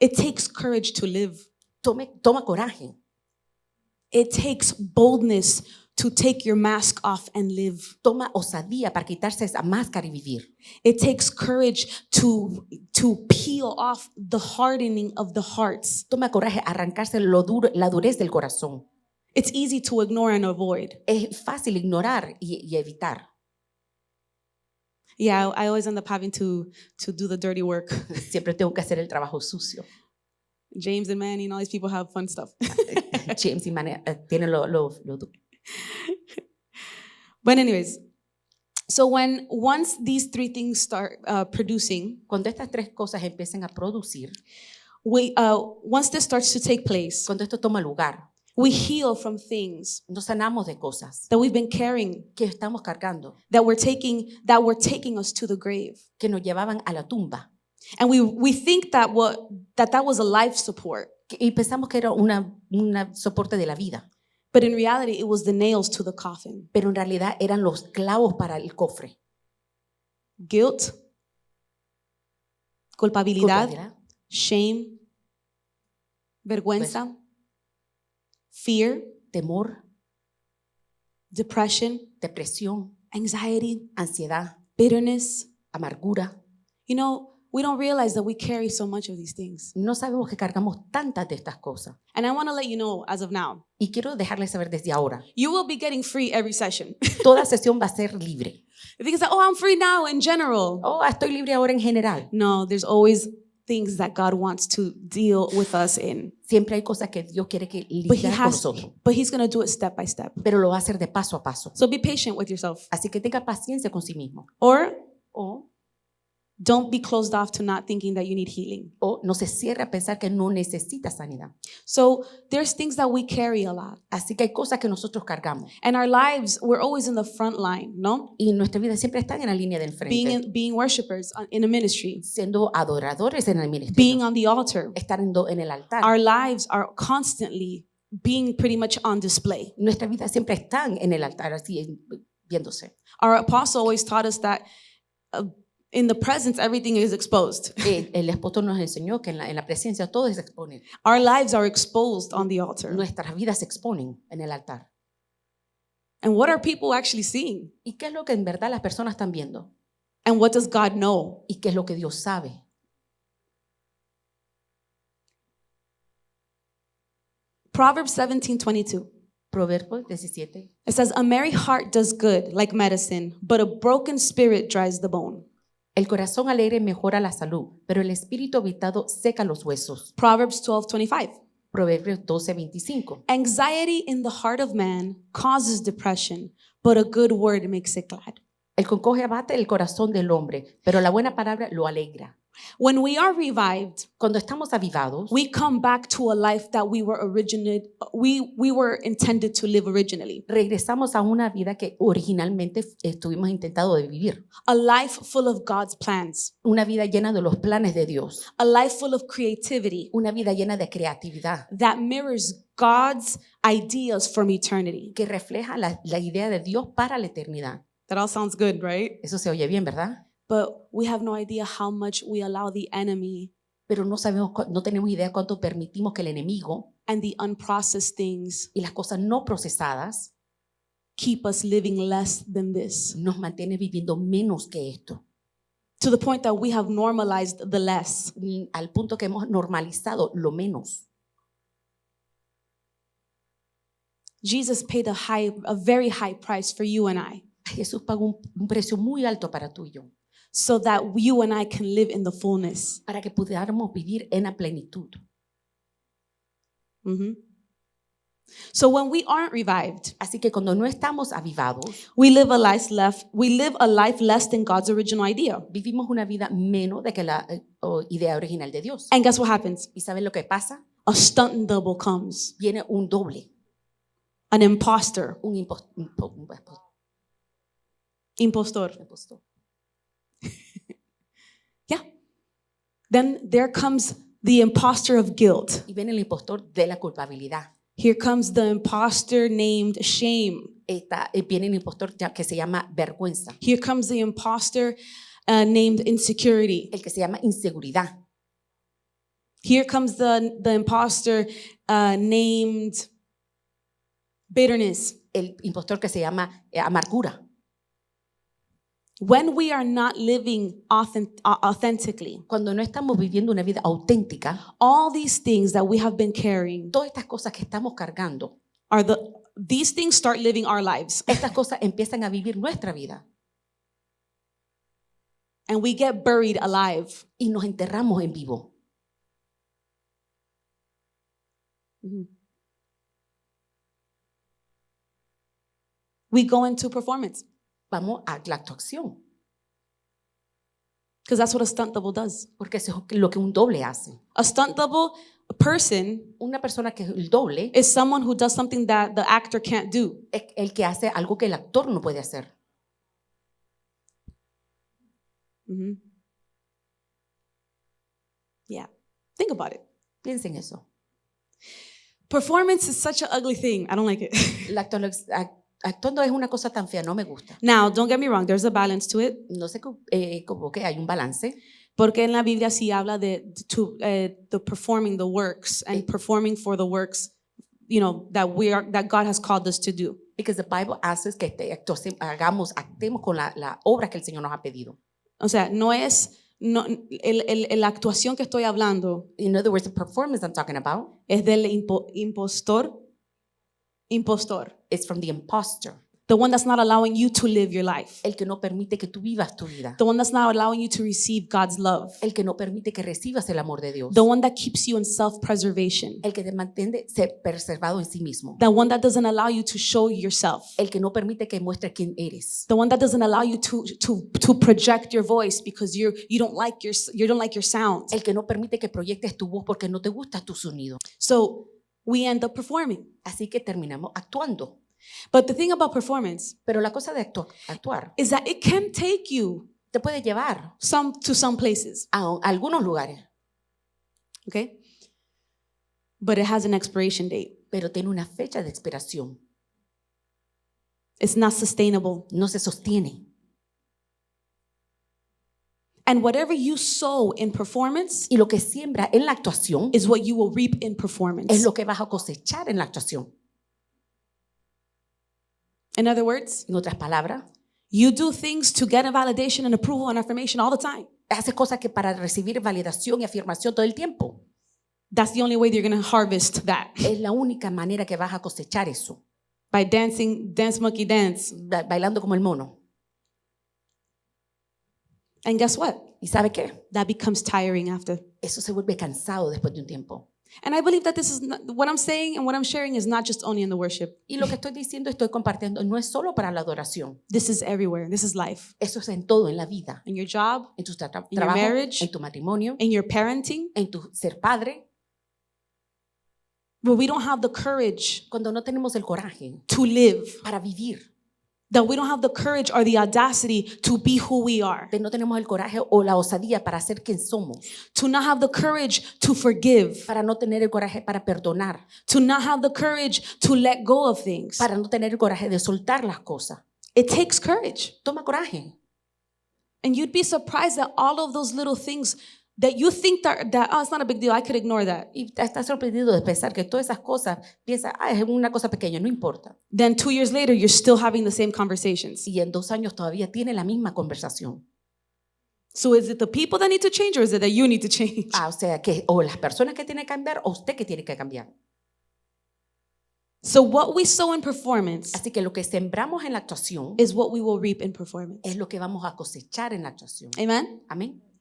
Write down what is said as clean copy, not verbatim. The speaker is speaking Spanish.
It takes courage to live. Toma coraje. It takes boldness to take your mask off and live. Toma osadía para quitarse esa máscara y vivir. It takes courage to peel off the hardening of the hearts. Toma coraje, arrancarse la durez del corazón. It's easy to ignore and avoid. Es fácil ignorar y evitar. Yeah, I always end up having to do the dirty work. Siempre tengo que hacer el trabajo sucio. James and Manny and all these people have fun stuff. James y Manny tienen lo But anyways, so once these three things start producing, cuando estas tres cosas empiecen a producir, once this starts to take place, cuando esto toma lugar, we heal from things nos sanamos de cosas that we've been carrying, que estamos cargando, that were taking us to the grave. que nos llevaban a la tumba. And we think that was a life support. Y pensamos que era una soporte de la vida. But in reality, it was the nails to the coffin. Pero en realidad eran los clavos para el cofre. Guilt, culpabilidad, shame, vergüenza, fear, temor, depression, depresión, anxiety, ansiedad, bitterness, amargura. You know, we don't realize that we carry so much of these things. No sabemos que cargamos tantas de estas cosas. And I want to let you know as of now. Y quiero dejarles saber desde ahora. You will be getting free every session. Toda sesión va a ser libre. You think it's like, oh, I'm free now in general. Oh, estoy libre ahora en general. No, there's always things that God wants to deal with us in. Siempre hay cosas que Dios quiere que lidiar con nosotros. But He's going to do it step by step. Pero lo va a hacer de paso a paso. So be patient with yourself. Así que tenga paciencia con sí mismo. O don't be closed off to not thinking that you need healing. O no se cierre a pensar que no necesita sanidad. So there's things that we carry a lot. Así que hay cosas que nosotros cargamos. And our lives, we're always in the front line, ¿no? Y nuestra vida siempre está en la línea del frente. Being worshipers in a ministry. Siendo adoradores en el ministerio. Being on the altar. Estar en el altar. Our lives are constantly being pretty much on display. Nuestra vida siempre están en el altar, así viéndose. Our apostle always taught us that in the presence, everything is exposed. El apóstol nos enseñó que en la presencia todo se expone. Our lives are exposed on the altar. Nuestras vidas se exponen en el altar. And what are people actually seeing? ¿Y qué es lo que en verdad las personas están viendo? And what does God know? ¿Y qué es lo que Dios sabe? Proverbs 17:22. Proverbios 17. It says, a merry heart does good like medicine, but a broken spirit dries the bone. El corazón alegre mejora la salud, pero el espíritu habitado seca los huesos. Proverbs 12:25. Proverbios 12:25. Anxiety in the heart of man causes depression, but a good word makes it glad. El congoje abate el corazón del hombre, pero la buena palabra lo alegra. When we are revived, cuando estamos avivados, we come back to a life that we were intended to live originally. Regresamos a una vida que originalmente estuvimos intentando de vivir. A life full of God's plans. Una vida llena de los planes de Dios. A life full of creativity. Una vida llena de creatividad. That mirrors God's ideas from eternity. Que refleja la idea de Dios para la eternidad. That all sounds good, right? Eso se oye bien, ¿verdad? But we have no idea how much we allow the enemy. Pero no tenemos idea cuánto permitimos que el enemigo and the unprocessed things y las cosas no procesadas keep us living less than this. Nos mantiene viviendo menos que esto. To the point that we have normalized the less. Al punto que hemos normalizado lo menos. Jesus paid a very high price for you and I. Jesús pagó un precio muy alto para tú y yo. So that you and I can live in the fullness. Para que pudiéramos vivir en la plenitud. Mm-hmm. So when we aren't revived, así que cuando no estamos avivados, we live a life less than God's original idea. Vivimos una vida menos de que la idea original de Dios. And guess what happens? ¿Y saben lo que pasa? A stunt double comes. Viene un doble. An imposter. Un impostor. Yeah. Then there comes the imposter of guilt. Y viene el impostor de la culpabilidad. Here comes the imposter named shame. Viene el impostor que se llama vergüenza. Here comes the imposter named insecurity. El que se llama inseguridad. Here comes the imposter named bitterness. El impostor que se llama amargura. When we are not living authentically, Cuando no estamos viviendo una vida auténtica, all these things that we have been carrying todas estas cosas que estamos cargando, these things start living our lives. estas cosas empiezan a vivir nuestra vida And we get buried alive. y nos enterramos en vivo. We go into performance Vamos a la actuación, because that's what a stunt double does. porque eso es lo que un doble hace. A stunt double person Una persona que es el doble is someone who does something that the actor can't do. es el que hace algo que el actor no puede hacer. Yeah. Think about it. Piensen eso. Performance is such an ugly thing. I don't like it. Actuando es una cosa tan fea, no me gusta. Now, don't get me wrong. There's a balance to it. No sé como que hay un balance. Porque en la Biblia sí habla de the performing the works and performing for the works, that God has called us to do. Because the Bible asks que actuemos con la obra que el Señor nos ha pedido. O sea, la actuación que estoy hablando In other words, the performance I'm talking about es del impostor. is from the imposter. The one that's not allowing you to live your life. El que no permite que tú vivas tu vida. The one that's not allowing you to receive God's love. El que no permite que recibas el amor de Dios. The one that keeps you in self-preservation. El que te mantiene ser preservado en sí mismo. The one that doesn't allow you to show yourself. El que no permite que muestres quién eres. The one that doesn't allow you to project your voice because you don't like your sound. El que no permite que proyectes tu voz porque no te gusta tu sonido. So we end up performing. Así que terminamos actuando. But the thing about performance Pero la cosa de actuar is that it can take you te puede llevar to some places, a algunos lugares, okay? But it has an expiration date. pero tiene una fecha de expiración. It's not sustainable. No se sostiene. And whatever you sow in performance Y lo que siembra en la actuación is what you will reap in es performance. lo que vas a cosechar en la actuación. In other words, En otras palabras, you do things to get a validation and approval and affirmation all the time. haces cosas que para recibir validación y afirmación todo el tiempo. That's the only way you're going to harvest that. Es la única manera que vas a cosechar eso. By dancing, dance monkey dance. Bailando como el mono. And guess what? ¿Y sabe qué? That becomes tiring after. Eso se vuelve cansado después de un tiempo. And I believe that this is what I'm saying and what I'm sharing is not just only in the worship. Y lo que estoy diciendo, estoy compartiendo, no es solo para la adoración. This is everywhere. This is life. Eso es en todo, en la vida. In your job, En tu your trabajo, marriage, en tu matrimonio, in your parenting. en tu ser padre. But we don't have the courage Cuando no tenemos el coraje to live. para vivir, That we don't have the courage or the audacity to be who we are. no tenemos el coraje o la osadía para ser quien somos, To not have the courage to forgive. para no tener el coraje para perdonar, To not have the courage to let go of things. para no tener el coraje de soltar las cosas. It takes courage. Toma coraje. And you'd be surprised that all of those little things that you think that oh, it's not a big deal, I could ignore that. Y estás sorprendido de pensar que todas esas cosas, piensas, es una cosa pequeña, no importa. Then 2 years later, you're still having the same conversations. Y en 2 años todavía tiene la misma conversación. So is it the people that need to change or is it that you need to change? O sea, que o las personas que tienen que cambiar o usted que tiene que cambiar. So what we sow in performance Así que lo que sembramos en la actuación is what we will reap in performance. es lo que vamos a cosechar en la actuación. Amen? Amén.